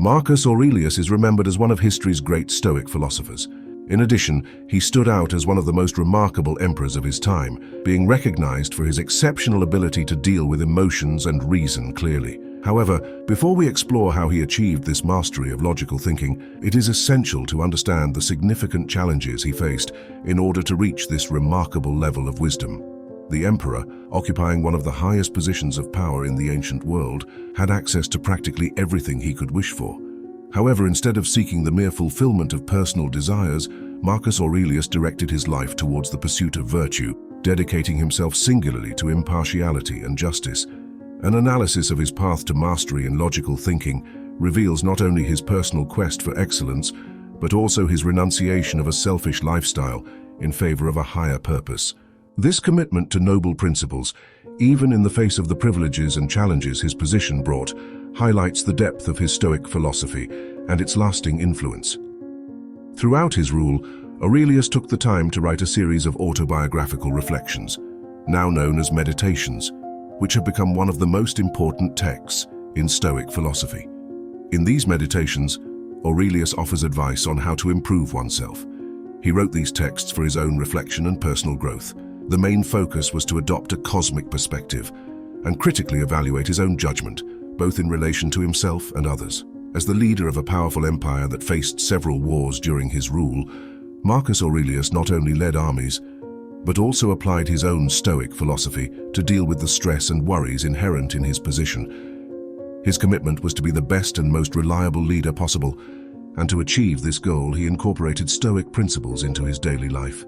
Marcus Aurelius is remembered as one of history's great Stoic philosophers. In addition, he stood out as one of the most remarkable emperors of his time, being recognized for his exceptional ability to deal with emotions and reason clearly. However, before we explore how he achieved this mastery of logical thinking, it is essential to understand the significant challenges he faced in order to reach this remarkable level of wisdom. The emperor, occupying one of the highest positions of power in the ancient world, had access to practically everything he could wish for. However, instead of seeking the mere fulfillment of personal desires, Marcus Aurelius directed his life towards the pursuit of virtue, dedicating himself singularly to impartiality and justice. An analysis of his path to mastery in logical thinking reveals not only his personal quest for excellence, but also his renunciation of a selfish lifestyle in favor of a higher purpose. This commitment to noble principles, even in the face of the privileges and challenges his position brought, highlights the depth of his Stoic philosophy and its lasting influence. Throughout his rule, Aurelius took the time to write a series of autobiographical reflections, now known as meditations, which have become one of the most important texts in Stoic philosophy. In these meditations, Aurelius offers advice on how to improve oneself. He wrote these texts for his own reflection and personal growth. The main focus was to adopt a cosmic perspective and critically evaluate his own judgment, both in relation to himself and others. As the leader of a powerful empire that faced several wars during his rule, Marcus Aurelius not only led armies, but also applied his own Stoic philosophy to deal with the stress and worries inherent in his position. His commitment was to be the best and most reliable leader possible, and to achieve this goal he incorporated Stoic principles into his daily life.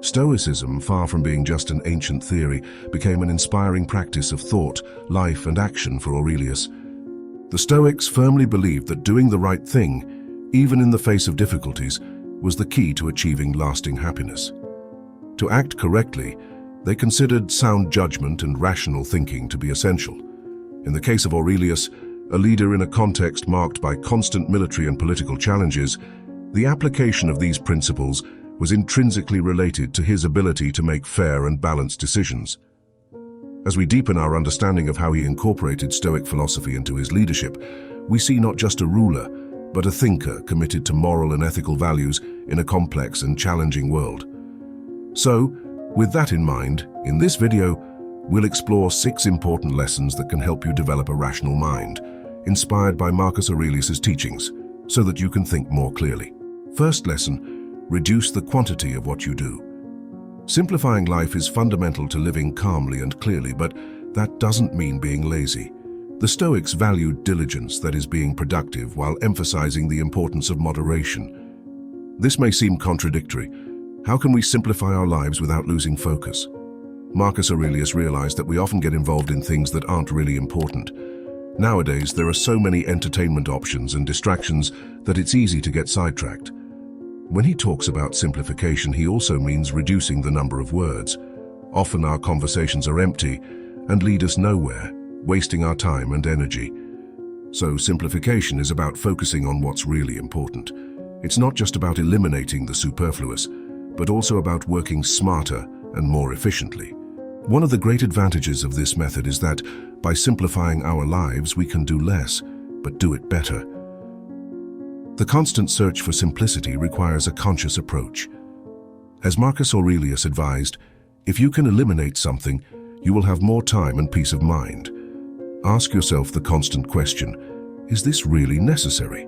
Stoicism, far from being just an ancient theory, became an inspiring practice of thought, life, and action for Aurelius. The Stoics firmly believed that doing the right thing, even in the face of difficulties, was the key to achieving lasting happiness. To act correctly, they considered sound judgment and rational thinking to be essential. In the case of Aurelius, a leader in a context marked by constant military and political challenges, the application of these principles was intrinsically related to his ability to make fair and balanced decisions. As we deepen our understanding of how he incorporated Stoic philosophy into his leadership, we see not just a ruler, but a thinker committed to moral and ethical values in a complex and challenging world. So, with that in mind, in this video, we'll explore 6 important lessons that can help you develop a rational mind, inspired by Marcus Aurelius's teachings, so that you can think more clearly. First lesson, reduce the quantity of what you do. Simplifying life is fundamental to living calmly and clearly, but that doesn't mean being lazy. The Stoics valued diligence, that is, being productive, while emphasizing the importance of moderation. This may seem contradictory. How can we simplify our lives without losing focus? Marcus Aurelius realized that we often get involved in things that aren't really important. Nowadays, there are so many entertainment options and distractions that it's easy to get sidetracked. When he talks about simplification, he also means reducing the number of words. Often our conversations are empty and lead us nowhere, wasting our time and energy. So simplification is about focusing on what's really important. It's not just about eliminating the superfluous, but also about working smarter and more efficiently. One of the great advantages of this method is that by simplifying our lives, we can do less, but do it better. The constant search for simplicity requires a conscious approach. As Marcus Aurelius advised, if you can eliminate something, you will have more time and peace of mind. Ask yourself the constant question, is this really necessary?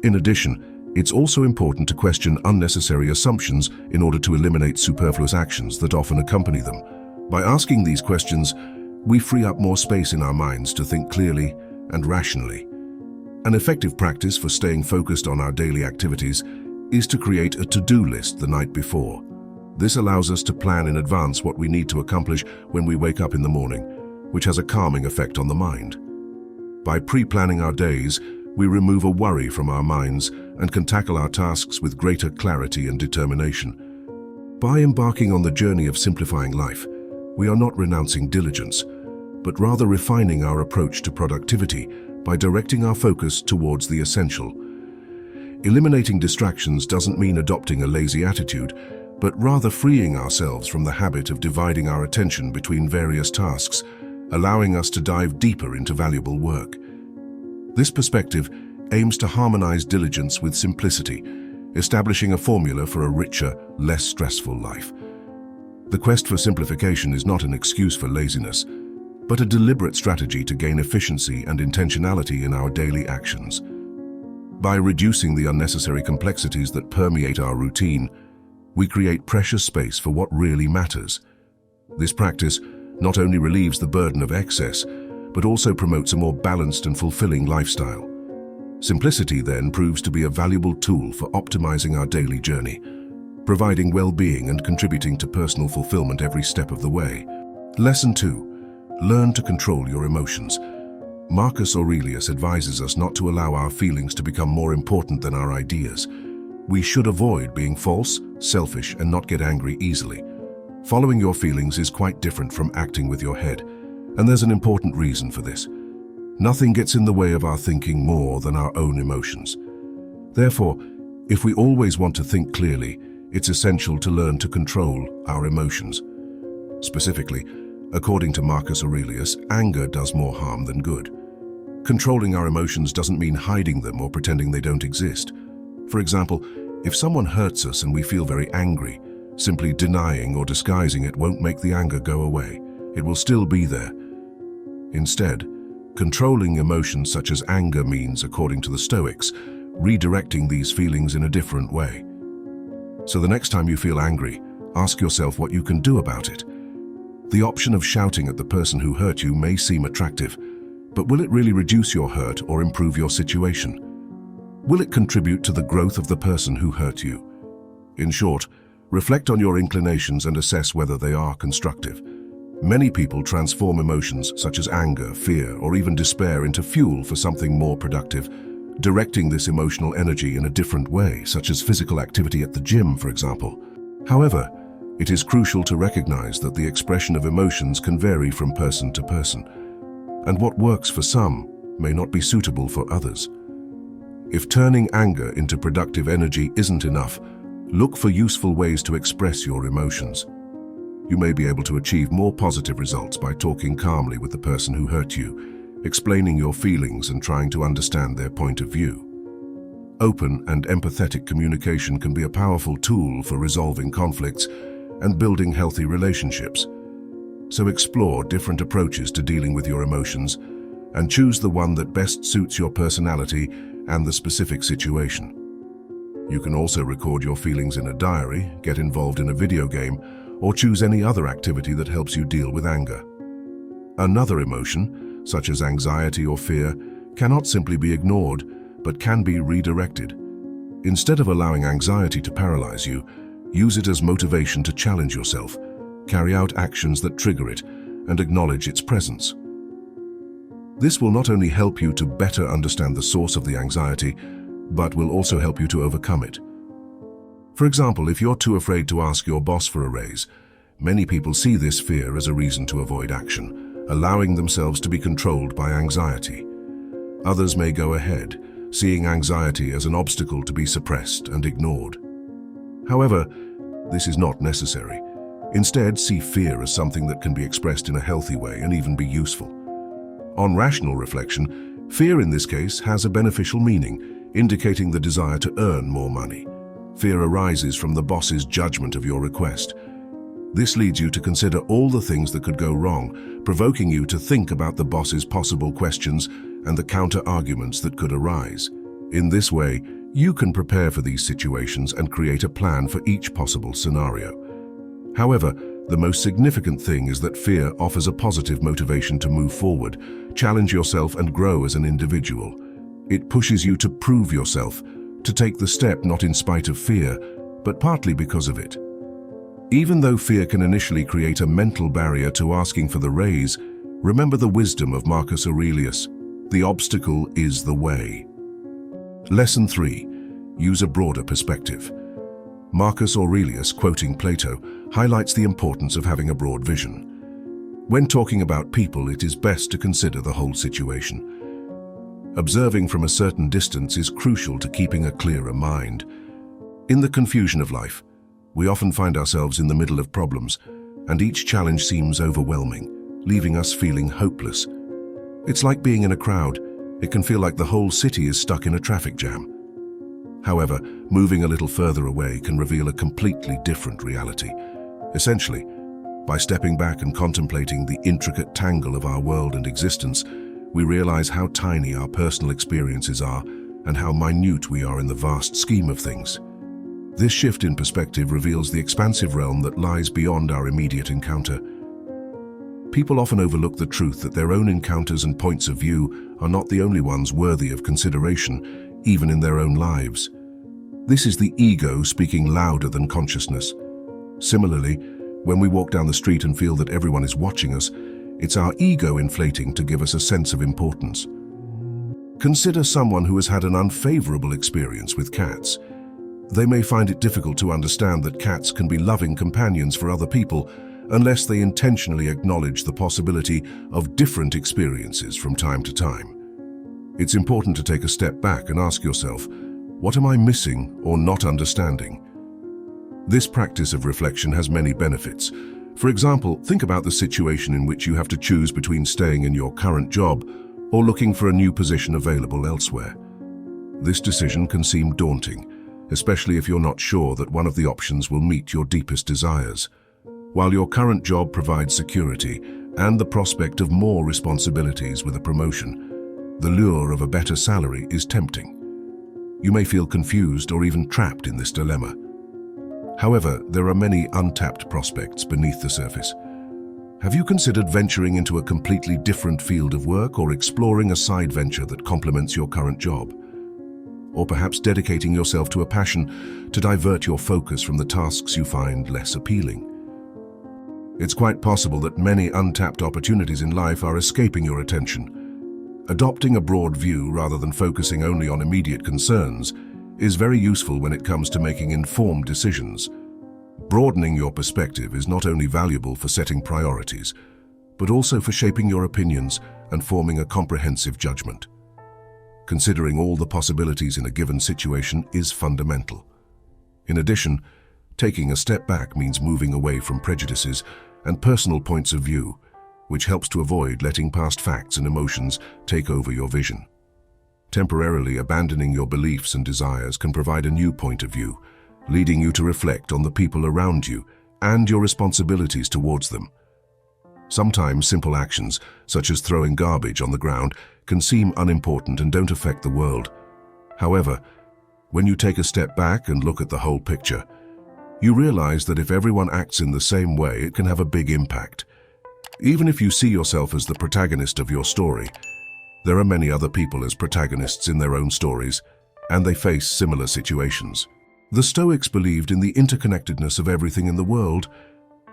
In addition, it's also important to question unnecessary assumptions in order to eliminate superfluous actions that often accompany them. By asking these questions, we free up more space in our minds to think clearly and rationally. An effective practice for staying focused on our daily activities is to create a to-do list the night before. This allows us to plan in advance what we need to accomplish when we wake up in the morning, which has a calming effect on the mind. By pre-planning our days, we remove a worry from our minds and can tackle our tasks with greater clarity and determination. By embarking on the journey of simplifying life, we are not renouncing diligence, but rather refining our approach to productivity by directing our focus towards the essential. Eliminating distractions doesn't mean adopting a lazy attitude, but rather freeing ourselves from the habit of dividing our attention between various tasks, allowing us to dive deeper into valuable work. This perspective aims to harmonize diligence with simplicity, establishing a formula for a richer, less stressful life. The quest for simplification is not an excuse for laziness, but a deliberate strategy to gain efficiency and intentionality in our daily actions. By reducing the unnecessary complexities that permeate our routine, we create precious space for what really matters. This practice not only relieves the burden of excess, but also promotes a more balanced and fulfilling lifestyle. Simplicity, then, proves to be a valuable tool for optimizing our daily journey, providing well-being and contributing to personal fulfillment every step of the way. Lesson 2. Learn to control your emotions. Marcus Aurelius advises us not to allow our feelings to become more important than our ideas. We should avoid being false, selfish, and not get angry easily. Following your feelings is quite different from acting with your head, and there's an important reason for this. Nothing gets in the way of our thinking more than our own emotions. Therefore, if we always want to think clearly, it's essential to learn to control our emotions. Specifically, according to Marcus Aurelius, anger does more harm than good. Controlling our emotions doesn't mean hiding them or pretending they don't exist. For example, if someone hurts us and we feel very angry, simply denying or disguising it won't make the anger go away. It will still be there. Instead, controlling emotions such as anger means, according to the Stoics, redirecting these feelings in a different way. So the next time you feel angry, ask yourself what you can do about it. The option of shouting at the person who hurt you may seem attractive, but will it really reduce your hurt or improve your situation? Will it contribute to the growth of the person who hurt you? In short, reflect on your inclinations and assess whether they are constructive. Many people transform emotions such as anger, fear, or even despair into fuel for something more productive, directing this emotional energy in a different way, such as physical activity at the gym, for example. However, it is crucial to recognize that the expression of emotions can vary from person to person, and what works for some may not be suitable for others. If turning anger into productive energy isn't enough, look for useful ways to express your emotions. You may be able to achieve more positive results by talking calmly with the person who hurt you, explaining your feelings and trying to understand their point of view. Open and empathetic communication can be a powerful tool for resolving conflicts and building healthy relationships. So explore different approaches to dealing with your emotions and choose the one that best suits your personality and the specific situation. You can also record your feelings in a diary, get involved in a video game, or choose any other activity that helps you deal with anger. Another emotion, such as anxiety or fear, cannot simply be ignored, but can be redirected. Instead of allowing anxiety to paralyze you, use it as motivation to challenge yourself, carry out actions that trigger it, and acknowledge its presence. This will not only help you to better understand the source of the anxiety, but will also help you to overcome it. For example, if you're too afraid to ask your boss for a raise, many people see this fear as a reason to avoid action, allowing themselves to be controlled by anxiety. Others may go ahead, seeing anxiety as an obstacle to be suppressed and ignored. However, this is not necessary. Instead, see fear as something that can be expressed in a healthy way and even be useful. On rational reflection, fear in this case has a beneficial meaning, indicating the desire to earn more money. Fear arises from the boss's judgment of your request. This leads you to consider all the things that could go wrong, provoking you to think about the boss's possible questions and the counter-arguments that could arise. In this way, you can prepare for these situations and create a plan for each possible scenario. However, the most significant thing is that fear offers a positive motivation to move forward, challenge yourself, and grow as an individual. It pushes you to prove yourself, to take the step not in spite of fear, but partly because of it. Even though fear can initially create a mental barrier to asking for the raise, remember the wisdom of Marcus Aurelius: the obstacle is the way. Lesson 3. Use a broader perspective. Marcus Aurelius, quoting Plato, highlights the importance of having a broad vision. When talking about people, it is best to consider the whole situation. Observing from a certain distance is crucial to keeping a clearer mind. In the confusion of life, we often find ourselves in the middle of problems, and each challenge seems overwhelming, leaving us feeling hopeless. It's like being in a crowd, It can feel like the whole city is stuck in a traffic jam. However, moving a little further away can reveal a completely different reality. Essentially, by stepping back and contemplating the intricate tangle of our world and existence, we realize how tiny our personal experiences are and how minute we are in the vast scheme of things. This shift in perspective reveals the expansive realm that lies beyond our immediate encounter. People often overlook the truth that their own encounters and points of view are not the only ones worthy of consideration, even in their own lives. This is the ego speaking louder than consciousness. Similarly, when we walk down the street and feel that everyone is watching us, it's our ego inflating to give us a sense of importance. Consider someone who has had an unfavorable experience with cats. They may find it difficult to understand that cats can be loving companions for other people unless they intentionally acknowledge the possibility of different experiences from time to time. It's important to take a step back and ask yourself, what am I missing or not understanding? This practice of reflection has many benefits. For example, think about the situation in which you have to choose between staying in your current job or looking for a new position available elsewhere. This decision can seem daunting, especially if you're not sure that one of the options will meet your deepest desires. While your current job provides security and the prospect of more responsibilities with a promotion, the lure of a better salary is tempting. You may feel confused or even trapped in this dilemma. However, there are many untapped prospects beneath the surface. Have you considered venturing into a completely different field of work or exploring a side venture that complements your current job? Or perhaps dedicating yourself to a passion to divert your focus from the tasks you find less appealing? It's quite possible that many untapped opportunities in life are escaping your attention. Adopting a broad view rather than focusing only on immediate concerns is very useful when it comes to making informed decisions. Broadening your perspective is not only valuable for setting priorities, but also for shaping your opinions and forming a comprehensive judgment. Considering all the possibilities in a given situation is fundamental. In addition, taking a step back means moving away from prejudices and personal points of view, which helps to avoid letting past facts and emotions take over your vision. Temporarily abandoning your beliefs and desires can provide a new point of view, leading you to reflect on the people around you and your responsibilities towards them. Sometimes simple actions, such as throwing garbage on the ground, can seem unimportant and don't affect the world. However, when you take a step back and look at the whole picture, you realize that if everyone acts in the same way, it can have a big impact. Even if you see yourself as the protagonist of your story, there are many other people as protagonists in their own stories, and they face similar situations. The Stoics believed in the interconnectedness of everything in the world,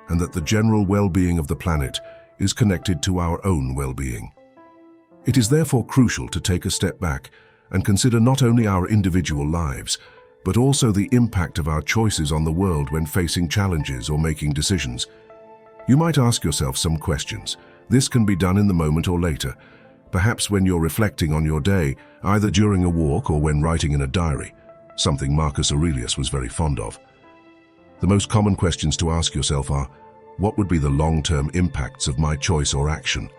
and that the general well-being of the planet is connected to our own well-being. It is therefore crucial to take a step back and consider not only our individual lives, but also the impact of our choices on the world when facing challenges or making decisions. You might ask yourself some questions. This can be done in the moment or later, perhaps when you're reflecting on your day, either during a walk or when writing in a diary, something Marcus Aurelius was very fond of. The most common questions to ask yourself are, what would be the long-term impacts of my choice or action?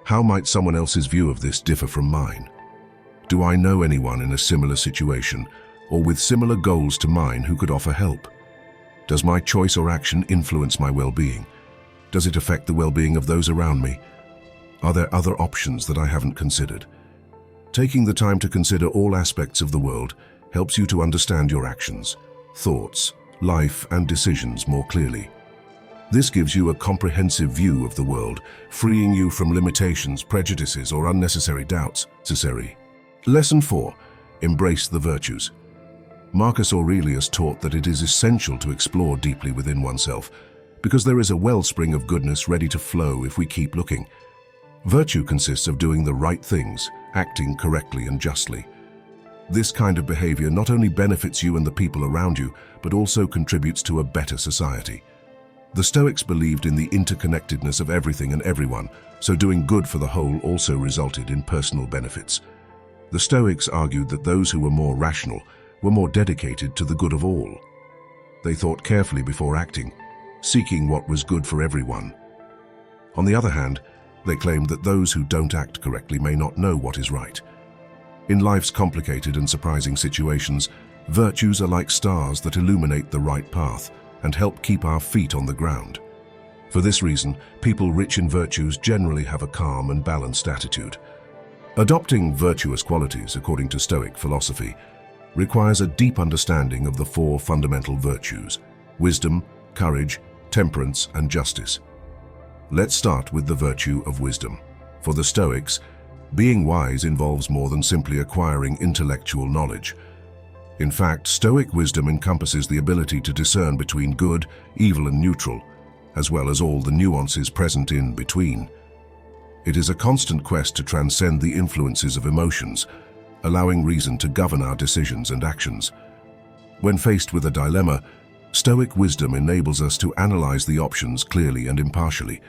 How might someone else's view of this differ from mine? Do I know anyone in a similar situation or with similar goals to mine who could offer help? Does my choice or action influence my well-being? Does it affect the well-being of those around me? Are there other options that I haven't considered? Taking the time to consider all aspects of the world helps you to understand your actions, thoughts, life, and decisions more clearly. This gives you a comprehensive view of the world, freeing you from limitations, prejudices, or unnecessary doubts. Lesson 4. Embrace the virtues. Marcus Aurelius taught that it is essential to explore deeply within oneself, because there is a wellspring of goodness ready to flow if we keep looking. Virtue consists of doing the right things, acting correctly and justly. This kind of behavior not only benefits you and the people around you, but also contributes to a better society. The Stoics believed in the interconnectedness of everything and everyone, so doing good for the whole also resulted in personal benefits. The Stoics argued that those who were more rational were more dedicated to the good of all. They thought carefully before acting, seeking what was good for everyone. On the other hand, They claimed that those who don't act correctly may not know what is right. In life's complicated and surprising situations, virtues are like stars that illuminate the right path and help keep our feet on the ground. For this reason, people rich in virtues generally have a calm and balanced attitude. Adopting virtuous qualities, according to Stoic philosophy, requires a deep understanding of the four fundamental virtues: wisdom, courage, temperance, and justice. Let's start with the virtue of wisdom. For the Stoics, being wise involves more than simply acquiring intellectual knowledge. In fact, Stoic wisdom encompasses the ability to discern between good, evil, and neutral, as well as all the nuances present in between. It is a constant quest to transcend the influences of emotions, allowing reason to govern our decisions and actions. When faced with a dilemma, Stoic wisdom enables us to analyze the options clearly and impartially,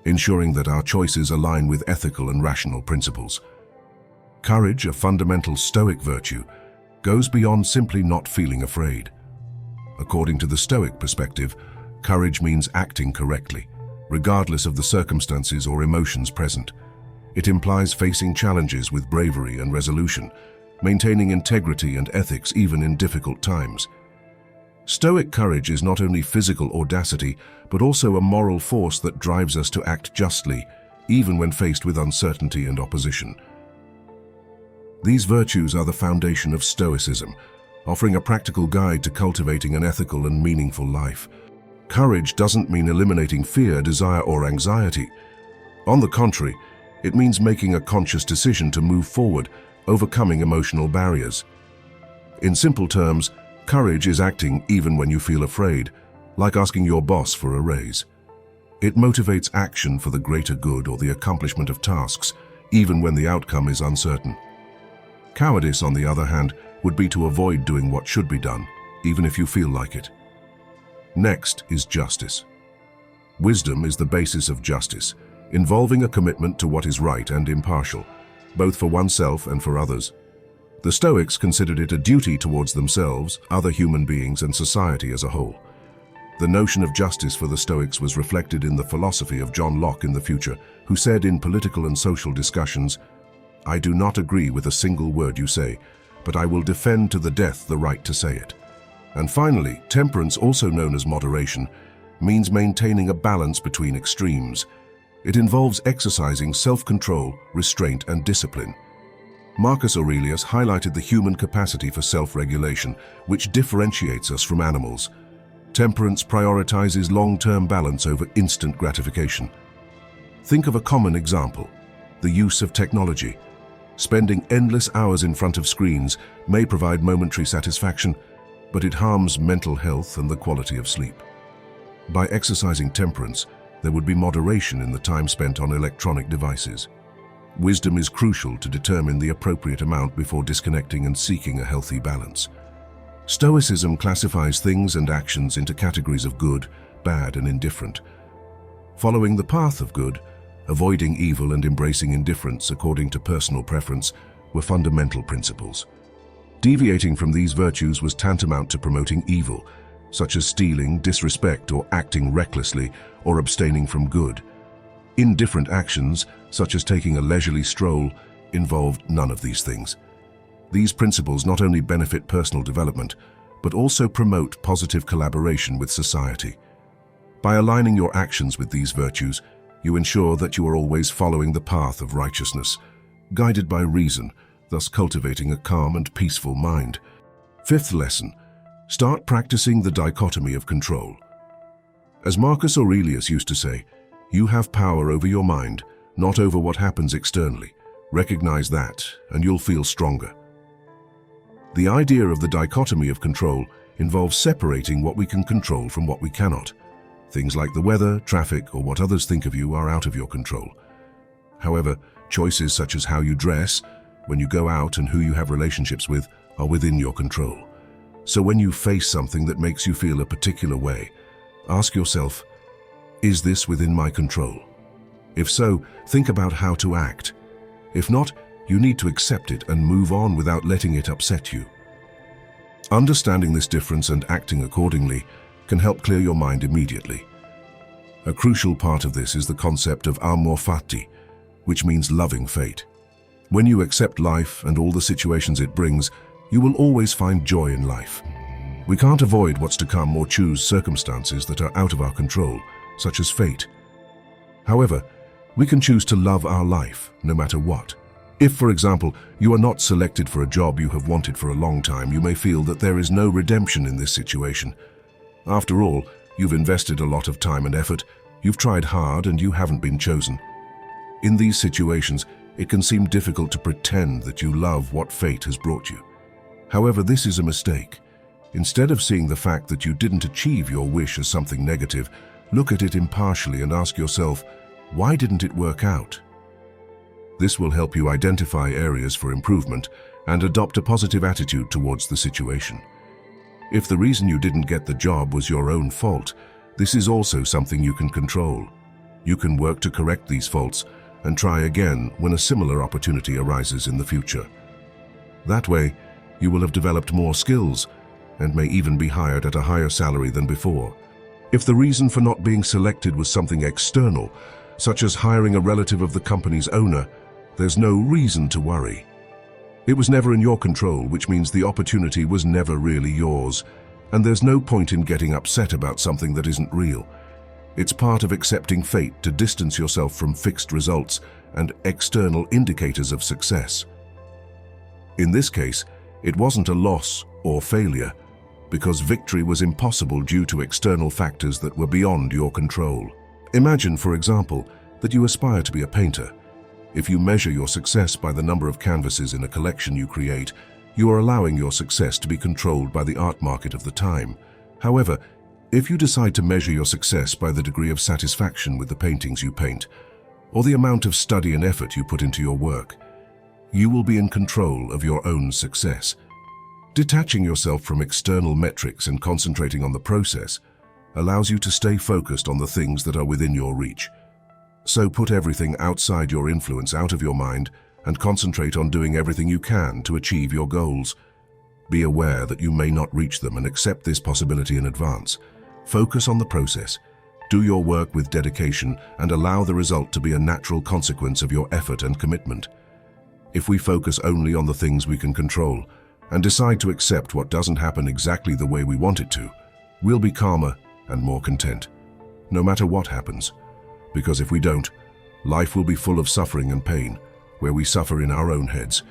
ensuring that our choices align with ethical and rational principles. Courage, a fundamental Stoic virtue, goes beyond simply not feeling afraid. According to the Stoic perspective, courage means acting correctly, regardless of the circumstances or emotions present. It implies facing challenges with bravery and resolution, maintaining integrity and ethics even in difficult times. Stoic courage is not only physical audacity, but also a moral force that drives us to act justly, even when faced with uncertainty and opposition. These virtues are the foundation of Stoicism, offering a practical guide to cultivating an ethical and meaningful life. Courage doesn't mean eliminating fear, desire, or anxiety. On the contrary, it means making a conscious decision to move forward, overcoming emotional barriers. In simple terms, courage is acting even when you feel afraid, like asking your boss for a raise. It motivates action for the greater good or the accomplishment of tasks, even when the outcome is uncertain. Cowardice, on the other hand, would be to avoid doing what should be done, even if you feel like it. Next is justice. Wisdom is the basis of justice, involving a commitment to what is right and impartial, both for oneself and for others. The Stoics considered it a duty towards themselves, other human beings, and society as a whole. The notion of justice for the Stoics was reflected in the philosophy of John Locke in the future, who said in political and social discussions, "I do not agree with a single word you say, but I will defend to the death the right to say it." And finally, temperance, also known as moderation, means maintaining a balance between extremes. It involves exercising self-control, restraint, and discipline. Marcus Aurelius highlighted the human capacity for self-regulation, which differentiates us from animals. Temperance prioritizes long-term balance over instant gratification. Think of a common example: the use of technology. Spending endless hours in front of screens may provide momentary satisfaction, but it harms mental health and the quality of sleep. By exercising temperance, there would be moderation in the time spent on electronic devices. Wisdom is crucial to determine the appropriate amount before disconnecting and seeking a healthy balance. Stoicism classifies things and actions into categories of good, bad, and indifferent. Following the path of good, avoiding evil, and embracing indifference according to personal preference were fundamental principles. Deviating from these virtues was tantamount to promoting evil, such as stealing, disrespect, or acting recklessly, or abstaining from good. Indifferent actions, such as taking a leisurely stroll, involved none of these things. These principles not only benefit personal development, but also promote positive collaboration with society. By aligning your actions with these virtues, you ensure that you are always following the path of righteousness, guided by reason, thus cultivating a calm and peaceful mind. Fifth lesson: start practicing the dichotomy of control. As Marcus Aurelius used to say, you have power over your mind, not over what happens externally. Recognize that, and you'll feel stronger. The idea of the dichotomy of control involves separating what we can control from what we cannot. Things like the weather, traffic, or what others think of you are out of your control. However, choices such as how you dress, when you go out, and who you have relationships with are within your control. So when you face something that makes you feel a particular way, ask yourself, is this within my control? If so, think about how to act. If not, you need to accept it and move on without letting it upset you. Understanding this difference and acting accordingly can help clear your mind immediately. A crucial part of this is the concept of amor fati, which means loving fate. When you accept life and all the situations it brings, you will always find joy in life. We can't avoid what's to come or choose circumstances that are out of our control, such as fate. However, we can choose to love our life, no matter what. If, for example, you are not selected for a job you have wanted for a long time, you may feel that there is no redemption in this situation. After all, you've invested a lot of time and effort, you've tried hard, and you haven't been chosen. In these situations, it can seem difficult to pretend that you love what fate has brought you. However, this is a mistake. Instead of seeing the fact that you didn't achieve your wish as something negative, look at it impartially and ask yourself, why didn't it work out? This will help you identify areas for improvement and adopt a positive attitude towards the situation. If the reason you didn't get the job was your own fault, this is also something you can control. You can work to correct these faults and try again when a similar opportunity arises in the future. That way, you will have developed more skills and may even be hired at a higher salary than before. If the reason for not being selected was something external, such as hiring a relative of the company's owner, there's no reason to worry. It was never in your control, which means the opportunity was never really yours, and there's no point in getting upset about something that isn't real. It's part of accepting fate to distance yourself from fixed results and external indicators of success. In this case, it wasn't a loss or failure, because victory was impossible due to external factors that were beyond your control. Imagine, for example, that you aspire to be a painter. If you measure your success by the number of canvases in a collection you create, you are allowing your success to be controlled by the art market of the time. However, if you decide to measure your success by the degree of satisfaction with the paintings you paint, or the amount of study and effort you put into your work, you will be in control of your own success. Detaching yourself from external metrics and concentrating on the process allows you to stay focused on the things that are within your reach. So put everything outside your influence out of your mind and concentrate on doing everything you can to achieve your goals. Be aware that you may not reach them and accept this possibility in advance. Focus on the process. Do your work with dedication and allow the result to be a natural consequence of your effort and commitment. If we focus only on the things we can control and decide to accept what doesn't happen exactly the way we want it to, we'll be calmer and more content, no matter what happens. Because if we don't, life will be full of suffering and pain, where we suffer in our own heads.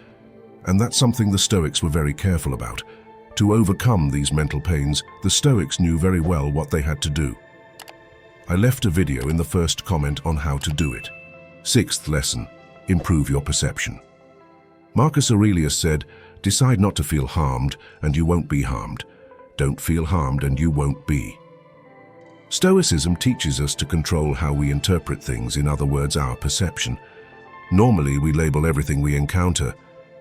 And that's something the Stoics were very careful about. To overcome these mental pains, the Stoics knew very well what they had to do. I left a video in the first comment on how to do it. Sixth lesson, improve your perception. Marcus Aurelius said, decide not to feel harmed and you won't be harmed. Don't feel harmed and you won't be. Stoicism teaches us to control how we interpret things, in other words, our perception. Normally, we label everything we encounter,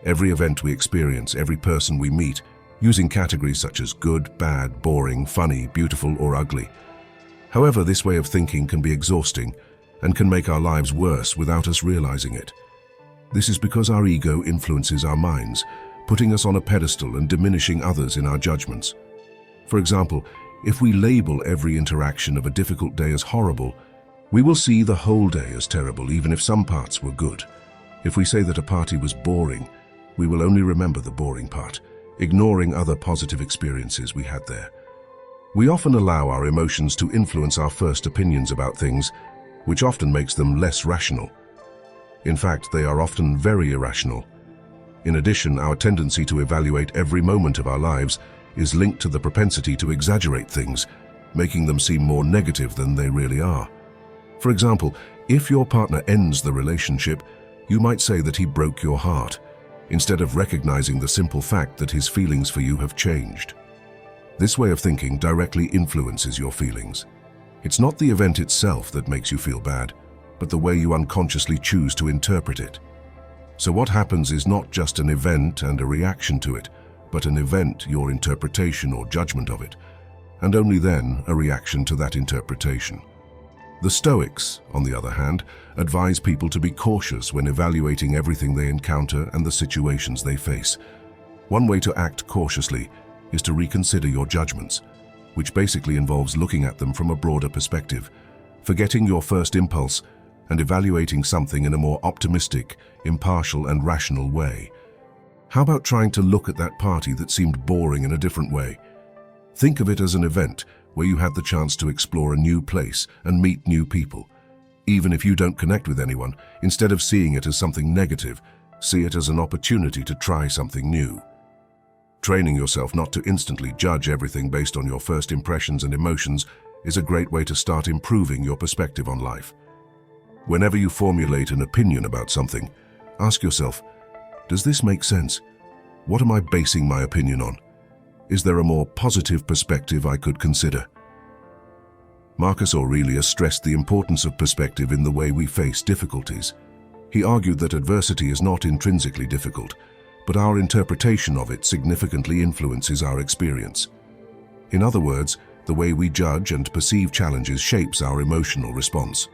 every event we experience, every person we meet, using categories such as good, bad, boring, funny, beautiful, or ugly. However, this way of thinking can be exhausting and can make our lives worse without us realizing it. This is because our ego influences our minds, putting us on a pedestal and diminishing others in our judgments. For example, if we label every interaction of a difficult day as horrible, we will see the whole day as terrible, even if some parts were good. If we say that a party was boring, we will only remember the boring part, ignoring other positive experiences we had there. We often allow our emotions to influence our first opinions about things, which often makes them less rational. In fact, they are often very irrational. In addition, our tendency to evaluate every moment of our lives is linked to the propensity to exaggerate things, making them seem more negative than they really are. For example, if your partner ends the relationship, you might say that he broke your heart, instead of recognizing the simple fact that his feelings for you have changed. This way of thinking directly influences your feelings. It's not the event itself that makes you feel bad, but the way you unconsciously choose to interpret it. So what happens is not just an event and a reaction to it, but an event, your interpretation or judgment of it, and only then a reaction to that interpretation. The Stoics, on the other hand, advise people to be cautious when evaluating everything they encounter and the situations they face. One way to act cautiously is to reconsider your judgments, which basically involves looking at them from a broader perspective, forgetting your first impulse and evaluating something in a more optimistic, impartial, and rational way. How about trying to look at that party that seemed boring in a different way? Think of it as an event where you had the chance to explore a new place and meet new people. Even if you don't connect with anyone, instead of seeing it as something negative, see it as an opportunity to try something new. Training yourself not to instantly judge everything based on your first impressions and emotions is a great way to start improving your perspective on life. Whenever you formulate an opinion about something, ask yourself, does this make sense? What am I basing my opinion on? Is there a more positive perspective I could consider? Marcus Aurelius stressed the importance of perspective in the way we face difficulties. He argued that adversity is not intrinsically difficult, but our interpretation of it significantly influences our experience. In other words, the way we judge and perceive challenges shapes our emotional response.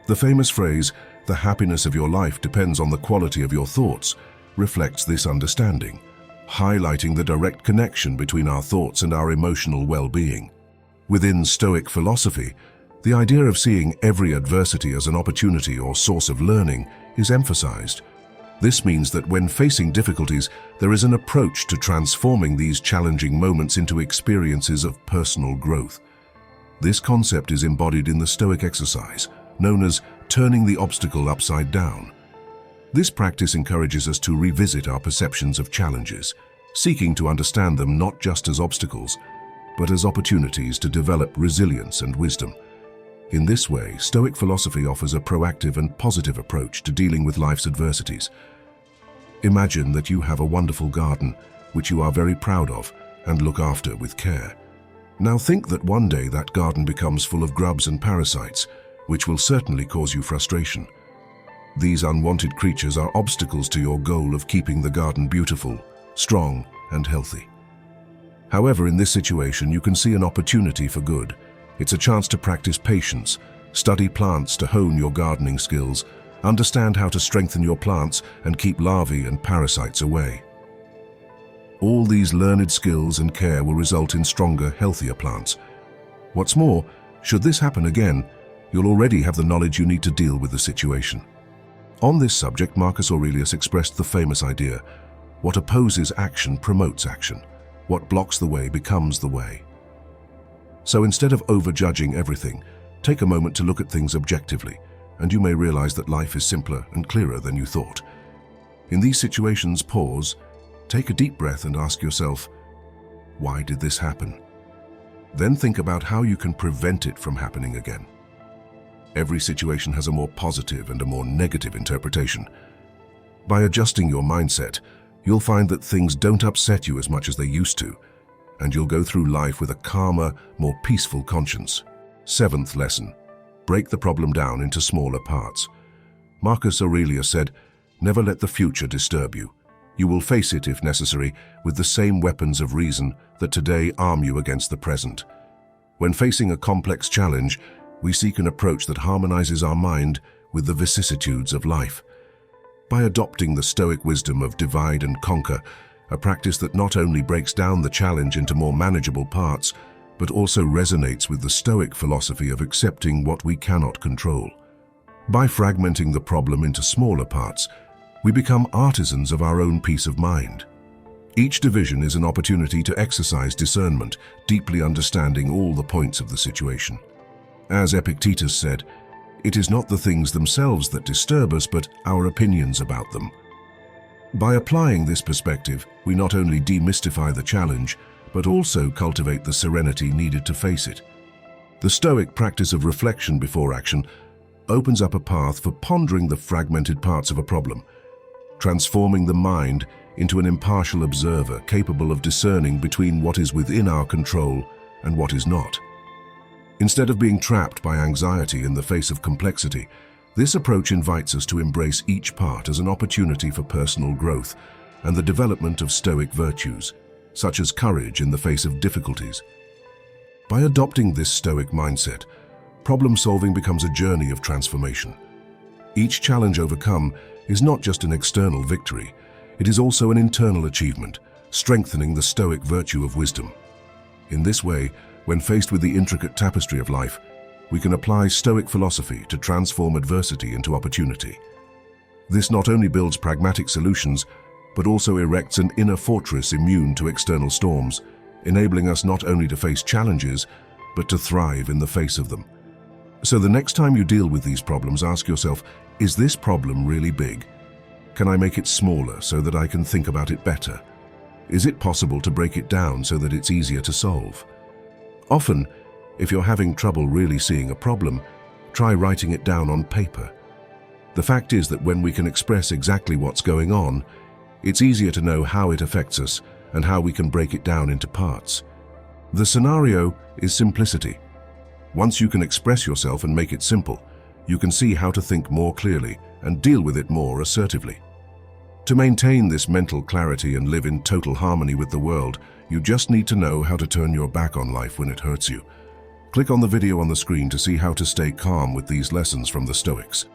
The famous phrase, "The happiness of your life depends on the quality of your thoughts," reflects this understanding, highlighting the direct connection between our thoughts and our emotional well-being. Within Stoic philosophy, the idea of seeing every adversity as an opportunity or source of learning is emphasized. This means that when facing difficulties, there is an approach to transforming these challenging moments into experiences of personal growth. This concept is embodied in the Stoic exercise, known as turning the obstacle upside down. This practice encourages us to revisit our perceptions of challenges, seeking to understand them not just as obstacles, but as opportunities to develop resilience and wisdom. In this way, Stoic philosophy offers a proactive and positive approach to dealing with life's adversities. Imagine that you have a wonderful garden, which you are very proud of and look after with care. Now think that one day that garden becomes full of grubs and parasites, which will certainly cause you frustration. These unwanted creatures are obstacles to your goal of keeping the garden beautiful, strong, and healthy. However, in this situation, you can see an opportunity for good. It's a chance to practice patience, study plants to hone your gardening skills, understand how to strengthen your plants, and keep larvae and parasites away. All these learned skills and care will result in stronger, healthier plants. What's more, should this happen again, you'll already have the knowledge you need to deal with the situation. On this subject, Marcus Aurelius expressed the famous idea, "What opposes action promotes action. What blocks the way becomes the way." So instead of overjudging everything, take a moment to look at things objectively, and you may realize that life is simpler and clearer than you thought. In these situations, pause, take a deep breath and ask yourself, why did this happen? Then think about how you can prevent it from happening again. Every situation has a more positive and a more negative interpretation. By adjusting your mindset, you'll find that things don't upset you as much as they used to, and you'll go through life with a calmer, more peaceful conscience. Seventh lesson, break the problem down into smaller parts. Marcus Aurelius said, "Never let the future disturb you. You will face it, if necessary, with the same weapons of reason that today arm you against the present." When facing a complex challenge, we seek an approach that harmonizes our mind with the vicissitudes of life. By adopting the Stoic wisdom of divide and conquer, a practice that not only breaks down the challenge into more manageable parts, but also resonates with the Stoic philosophy of accepting what we cannot control. By fragmenting the problem into smaller parts, we become artisans of our own peace of mind. Each division is an opportunity to exercise discernment, deeply understanding all the points of the situation. As Epictetus said, "It is not the things themselves that disturb us, but our opinions about them." By applying this perspective, we not only demystify the challenge, but also cultivate the serenity needed to face it. The Stoic practice of reflection before action opens up a path for pondering the fragmented parts of a problem, transforming the mind into an impartial observer capable of discerning between what is within our control and what is not. Instead of being trapped by anxiety in the face of complexity, this approach invites us to embrace each part as an opportunity for personal growth and the development of Stoic virtues, such as courage in the face of difficulties. By adopting this Stoic mindset, problem-solving becomes a journey of transformation. Each challenge overcome is not just an external victory, it is also an internal achievement, strengthening the Stoic virtue of wisdom. In this way, when faced with the intricate tapestry of life, we can apply Stoic philosophy to transform adversity into opportunity. This not only builds pragmatic solutions, but also erects an inner fortress immune to external storms, enabling us not only to face challenges, but to thrive in the face of them. So the next time you deal with these problems, ask yourself, is this problem really big? Can I make it smaller so that I can think about it better? Is it possible to break it down so that it's easier to solve? Often, if you're having trouble really seeing a problem, try writing it down on paper. The fact is that when we can express exactly what's going on, it's easier to know how it affects us and how we can break it down into parts. The scenario is simplicity. Once you can express yourself and make it simple, you can see how to think more clearly and deal with it more assertively. To maintain this mental clarity and live in total harmony with the world, you just need to know how to turn your back on life when it hurts you. Click on the video on the screen to see how to stay calm with these lessons from the Stoics.